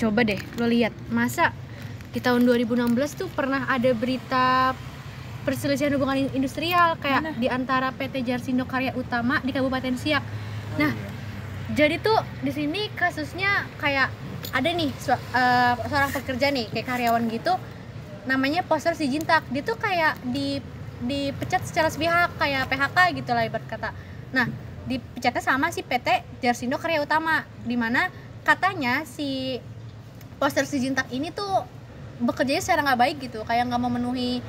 coba deh lo lihat, masa di tahun 2016 tuh pernah ada berita perselisihan hubungan industrial kayak di antara PT Jarsindo Karya Utama di Kabupaten Siak. Nah, jadi tuh di sini kasusnya kayak ada nih seorang pekerja nih kayak karyawan gitu, namanya Poster Sijintak. Dia tuh kayak dipecat secara sepihak kayak PHK gitu lah ibarat kata. Nah, dipecatnya sama si PT Jarsindo Karya Utama, dimana katanya si Poster Sijintak ini tuh bekerjanya secara nggak baik gitu, kayak nggak memenuhi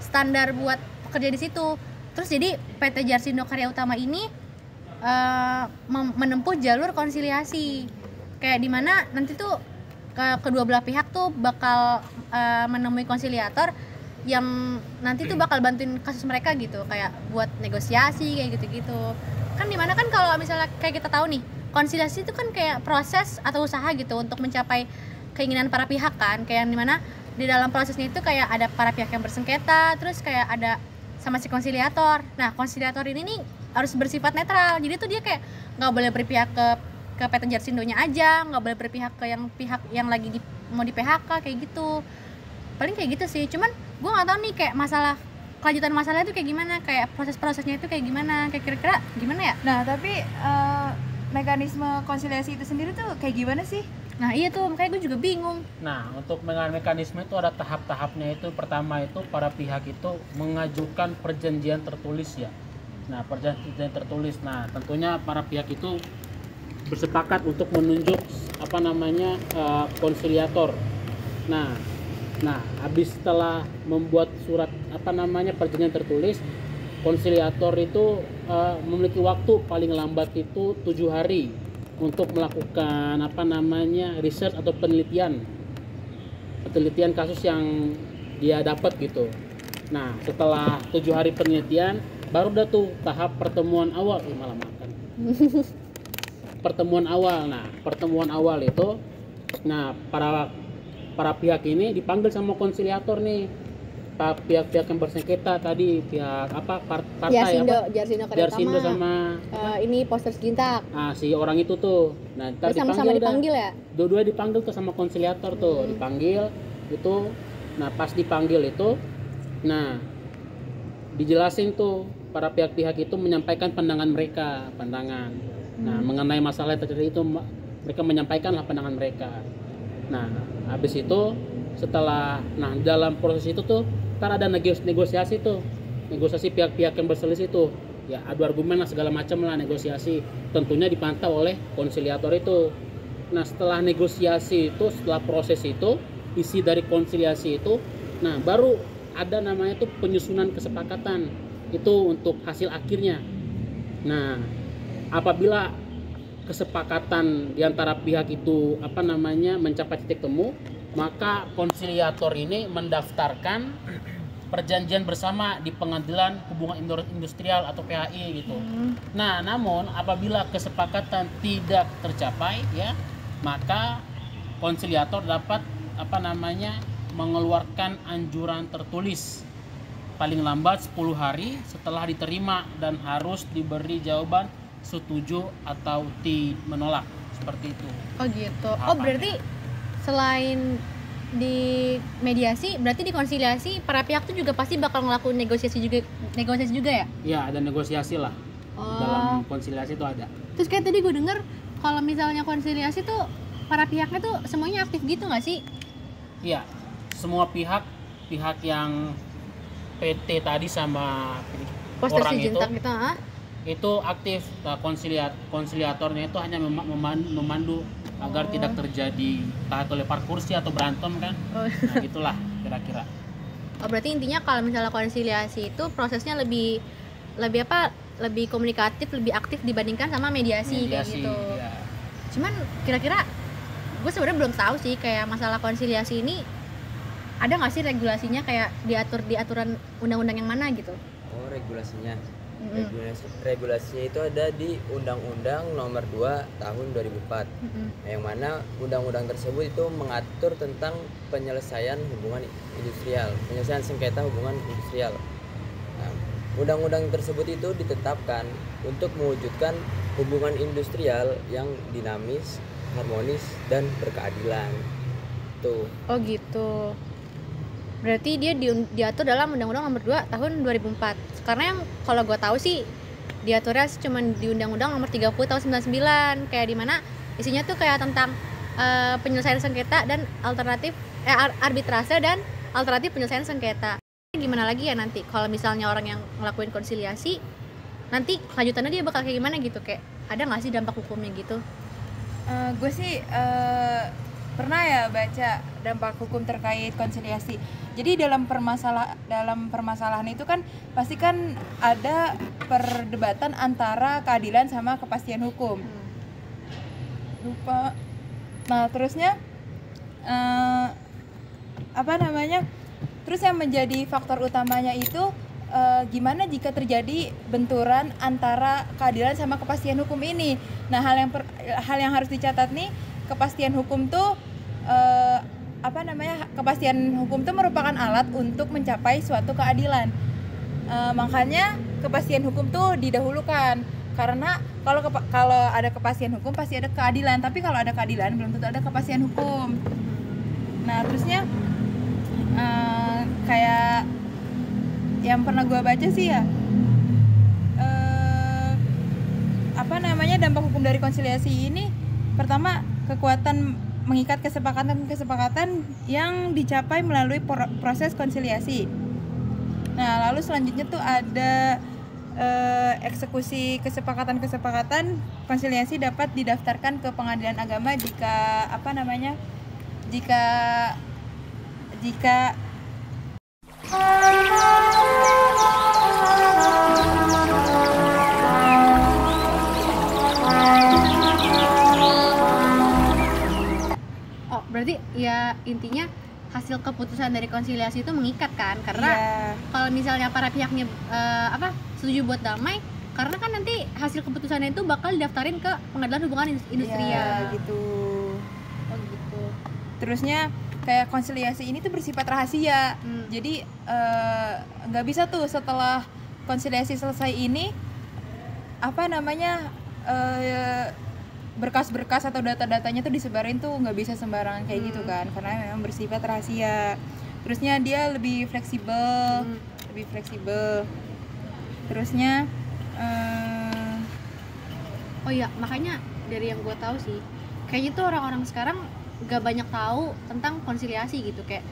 standar buat pekerja di situ. Terus jadi PT Jarsindo Karya Utama ini menempuh jalur konsiliasi, kayak dimana nanti tuh kedua belah pihak tuh bakal menemui konsiliator yang nanti tuh bakal bantuin kasus mereka gitu, kayak buat negosiasi kayak gitu-gitu. Kan dimana kan kalau misalnya kayak kita tahu nih, konsiliasi itu kan kayak proses atau usaha gitu untuk mencapai keinginan para pihak kan, kayak dimana di dalam prosesnya itu kayak ada para pihak yang bersengketa, terus kayak ada sama si konsiliator. Nah, konsiliator ini nih harus bersifat netral, jadi tuh dia kayak nggak boleh berpihak ke PT Jarsindonya aja, nggak boleh berpihak ke pihak yang lagi mau di PHK kayak gitu. Paling kayak gitu sih. Cuman gue nggak tahu nih kayak kelanjutan masalah itu kayak gimana, kayak proses-prosesnya itu kayak gimana, kayak kira-kira gimana ya. Nah tapi mekanisme konsiliasi itu sendiri tuh kayak gimana sih? Nah iya tuh, makanya gue juga bingung. Nah, untuk mekanisme itu ada tahap-tahapnya. Itu pertama itu para pihak itu mengajukan perjanjian tertulis ya. Nah, perjanjian tertulis. Nah, tentunya para pihak itu bersepakat untuk menunjuk konsiliator. Nah, habis setelah membuat surat perjanjian tertulis, konsiliator itu memiliki waktu paling lambat itu 7 hari untuk melakukan research atau penelitian kasus yang dia dapat gitu. Nah, setelah 7 hari penelitian baru dah tuh tahap pertemuan awal. Pertemuan awal. Nah, pertemuan awal itu para pihak ini dipanggil sama konsiliator nih. Pihak-pihak yang bersengketa tadi, pihak partai Jarsindo sama ini Poster Sijintak. Nah, si orang itu tuh. Nah, ntar sama-sama dipanggil ya? Dua-dua dipanggil tuh sama konsiliator tuh, dipanggil itu. Nah, pas dipanggil itu, nah dijelasin tuh para pihak-pihak itu menyampaikan pandangan mereka. Nah, mengenai masalah yang terjadi itu mereka menyampaikanlah pandangan mereka. Nah, habis itu dalam proses itu tuh ntar ada negosiasi pihak-pihak yang berselisih tuh ya, adu argumen lah, segala macam lah, negosiasi tentunya dipantau oleh konsiliator itu. Nah, setelah negosiasi itu, setelah proses itu, isi dari konsiliasi itu, nah baru ada namanya tuh penyusunan kesepakatan itu untuk hasil akhirnya. Nah, apabila kesepakatan di antara pihak itu mencapai titik temu, maka konsiliator ini mendaftarkan perjanjian bersama di Pengadilan Hubungan Industrial atau PHI gitu. Nah, namun apabila kesepakatan tidak tercapai ya, maka konsiliator dapat mengeluarkan anjuran tertulis paling lambat 10 hari setelah diterima dan harus diberi jawaban setuju atau menolak, seperti itu. Oh gitu. Oh, berarti selain di mediasi, berarti di konsiliasi para pihak tuh juga pasti bakal ngelakuin negosiasi juga ya? Iya, ada negosiasi lah. Dalam konsiliasi itu ada. Terus kayak tadi gue denger kalau misalnya konsiliasi tuh para pihaknya tuh semuanya aktif gitu nggak sih? Iya, semua pihak yang PT tadi sama Poster orang Sijintak itu aktif. Nah, konsiliatornya itu hanya memandu agar tidak terjadi lempar kursi atau berantem kan. Nah, gitulah kira-kira. Oh, berarti intinya kalau misalnya konsiliasi itu prosesnya lebih komunikatif, lebih aktif dibandingkan sama mediasi kayak gitu. Ya. Cuman kira-kira gue sebenarnya belum tahu sih kayak masalah konsiliasi ini ada nggak sih regulasinya, kayak diatur di aturan undang-undang yang mana gitu? Oh, regulasinya. Regulasinya itu ada di Undang-Undang Nomor 2 Tahun 2004. Yang mana undang-undang tersebut itu mengatur tentang penyelesaian sengketa hubungan industrial. Nah, undang-undang tersebut itu ditetapkan untuk mewujudkan hubungan industrial yang dinamis, harmonis, dan berkeadilan. gitu. Oh gitu. Berarti dia diatur dalam Undang-Undang Nomor 2 tahun 2004. Karena yang kalau gue tahu sih diaturnya cuma di Undang-Undang Nomor 30 tahun 99, kayak di mana isinya tuh kayak tentang penyelesaian sengketa dan arbitrase dan alternatif penyelesaian sengketa. Gimana lagi ya nanti kalau misalnya orang yang ngelakuin konsiliasi, nanti kelanjutannya dia bakal kayak gimana gitu, kayak ada nggak sih dampak hukumnya gitu? Gue sih pernah ya baca dampak hukum terkait konsiliasi. Jadi dalam permasalahan itu kan pasti kan ada perdebatan antara keadilan sama kepastian hukum. Lupa. Nah terusnya terus yang menjadi faktor utamanya itu gimana jika terjadi benturan antara keadilan sama kepastian hukum ini. Nah hal yang harus dicatat nih, kepastian hukum tuh kepastian hukum tuh merupakan alat untuk mencapai suatu keadilan. Makanya kepastian hukum tuh didahulukan, karena kalau ada kepastian hukum pasti ada keadilan, tapi kalau ada keadilan belum tentu ada kepastian hukum. Nah terusnya kayak yang pernah gue baca sih ya, dampak hukum dari konsiliasi ini, pertama kekuatan mengikat kesepakatan yang dicapai melalui proses konsiliasi. Nah lalu selanjutnya tuh ada eksekusi kesepakatan konsiliasi dapat didaftarkan ke pengadilan agama jika berarti ya intinya hasil keputusan dari konsiliasi itu mengikat kan, karena kalau misalnya para pihaknya setuju buat damai, karena kan nanti hasil keputusannya itu bakal didaftarin ke pengadilan hubungan industrial gitu. Oh gitu. Terusnya kayak konsiliasi ini tuh bersifat rahasia. Jadi nggak bisa tuh setelah konsiliasi selesai ini berkas-berkas atau data-datanya tuh disebarin tuh nggak bisa sembarangan kayak gitu kan, karena memang bersifat rahasia. Terusnya dia lebih fleksibel. Terusnya oh iya, makanya dari yang gue tahu sih kayaknya tuh orang-orang sekarang gak banyak tahu tentang konsiliasi gitu. Kayak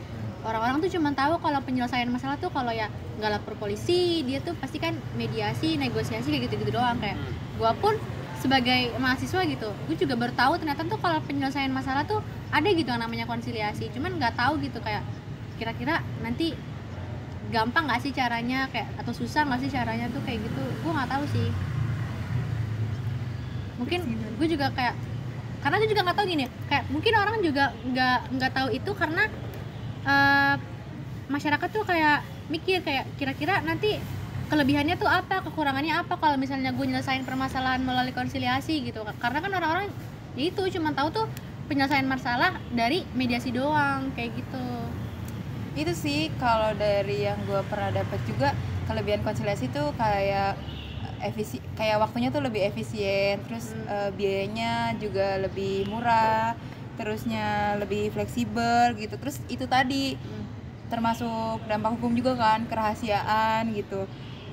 orang-orang tuh cuma tahu kalau penyelesaian masalah tuh kalau ya nggak lapor polisi, dia tuh pasti kan mediasi, negosiasi kayak gitu-gitu doang. Kayak gue pun sebagai mahasiswa gitu, gue juga baru tahu ternyata tuh kalau penyelesaian masalah tuh ada gitu yang namanya konsiliasi. Cuman nggak tahu gitu kayak kira-kira nanti gampang nggak sih caranya, kayak atau susah nggak sih caranya tuh kayak gitu. Gue nggak tahu sih. Mungkin gue juga kayak, karena gue juga nggak tahu gini, kayak mungkin orang juga nggak tahu itu karena masyarakat tuh kayak mikir kayak kira-kira nanti kelebihannya tuh apa, kekurangannya apa kalau misalnya gue nyelesain permasalahan melalui konsiliasi gitu. Karena kan orang-orang ya itu cuma tahu tuh penyelesaian masalah dari mediasi doang kayak gitu. Itu sih kalau dari yang gue pernah dapat juga, kelebihan konsiliasi tuh kayak kayak waktunya tuh lebih efisien, terus biayanya juga lebih murah, terusnya lebih fleksibel gitu. Terus itu tadi termasuk dampak hukum juga kan, kerahasiaan gitu.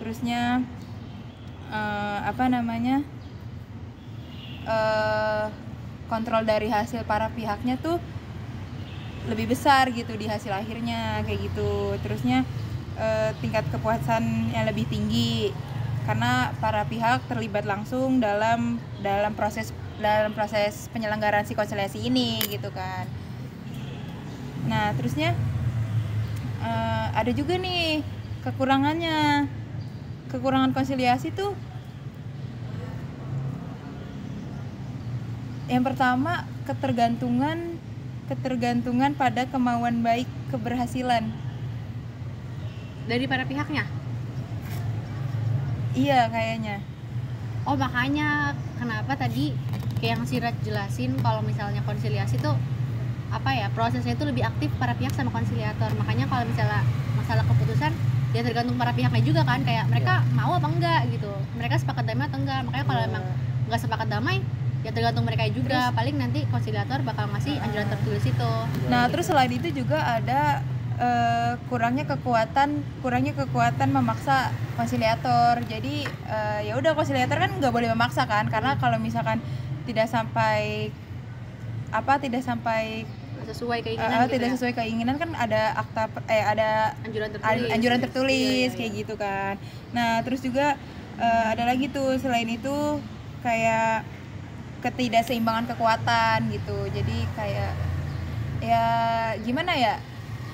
Terusnya kontrol dari hasil para pihaknya tuh lebih besar gitu di hasil akhirnya kayak gitu. Terusnya tingkat kepuasan yang lebih tinggi karena para pihak terlibat langsung dalam proses penyelenggaraan si konsiliasi ini gitu kan. Nah terusnya ada juga nih kekurangan konsiliasi tuh. Yang pertama, ketergantungan pada kemauan baik keberhasilan dari para pihaknya. Iya kayaknya. Oh makanya kenapa tadi kayak yang Sirat jelasin kalau misalnya konsiliasi tuh prosesnya itu lebih aktif para pihak sama konsiliator. Makanya kalau misalnya masalah keputusan ya tergantung para pihaknya juga kan, kayak mereka mau apa enggak gitu, mereka sepakat damai atau enggak. Makanya kalau emang enggak sepakat damai ya tergantung mereka juga. Paling nanti konsiliator bakal ngasih anjuran tertulis itu. Nah, terus selain itu juga ada kurangnya kekuatan memaksa konsiliator. Jadi ya udah, konsiliator kan nggak boleh memaksa kan, karena kalau misalkan tidak sampai Sesuai keinginan gitu tidak ya. sesuai keinginan kan ada ada anjuran tertulis Iya. kayak gitu kan. Nah, terus juga ada lagi tuh selain itu kayak ketidakseimbangan kekuatan gitu. Jadi kayak ya gimana ya?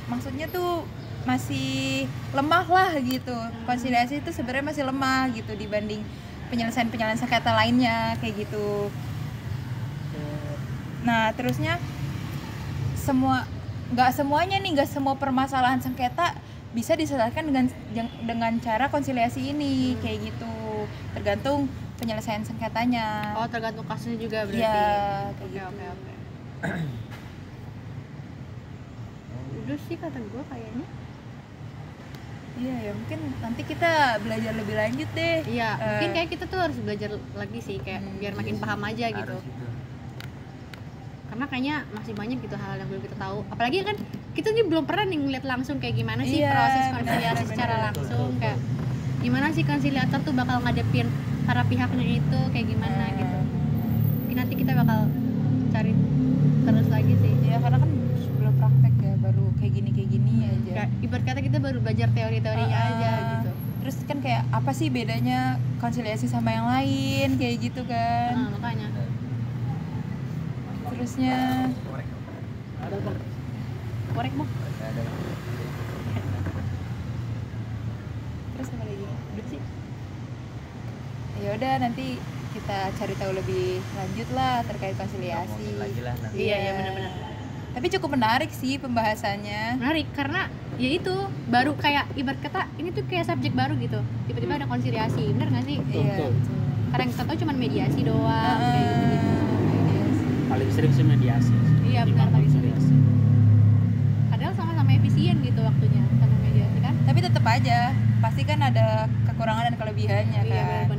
Maksudnya tuh masih lemah lah gitu. Konsiliasi itu sebenarnya masih lemah gitu dibanding penyelesaian sengketa lainnya kayak gitu. Nah, terusnya nggak semua permasalahan sengketa bisa diselesaikan dengan cara konsiliasi ini kayak gitu. Tergantung penyelesaian sengketanya. Oh, tergantung kasusnya juga berarti. Iya, kayak Oke, gitu. oke. Udah sih kata gue kayaknya. Iya ya, mungkin nanti kita belajar lebih lanjut deh. Iya, mungkin kayak kita tuh harus belajar lagi sih, kayak biar makin paham aja gitu. Harus itu. Karena kayaknya masih banyak gitu hal yang belum kita tahu. Apalagi kan kita nih belum pernah nih ngeliat langsung kayak gimana sih Iya, proses konsiliasi benar, secara benar. langsung, kayak gimana sih konsiliator tuh bakal ngadepin para pihaknya itu kayak gimana gitu. Mungkin nanti kita bakal cari terus lagi sih. Ya karena kan belum praktek ya, baru kayak gini aja. Kayak ibarat kata kita baru belajar teori-teorinya aja gitu. Terus kan kayak apa sih bedanya konsiliasi sama yang lain kayak gitu kan. Makanya. Terusnya Ada bang. Korek Bang. Ada. terus apa lagi? Udah sih. Ya udah, nanti kita cari tahu lebih lanjut lah terkait konsiliasi. Ngomongin lagi lah nanti. Iya, benar-benar. Tapi cukup menarik sih pembahasannya. Menarik karena ya itu baru kayak ibarat kata ini tuh kayak subjek baru gitu. Tiba-tiba ada konsiliasi, bener nggak sih? Iya. Betul. Karena yang kita tahu cuma mediasi doang kayak gitu-gitu. Paling sering sih mediasi. Iya, Ketimbang benar, paling sering. konsiliasi. Padahal sama-sama efisien gitu waktunya sama mediasi kan. Tapi tetap aja pasti kan ada kekurangan dan kelebihannya Iya, kan.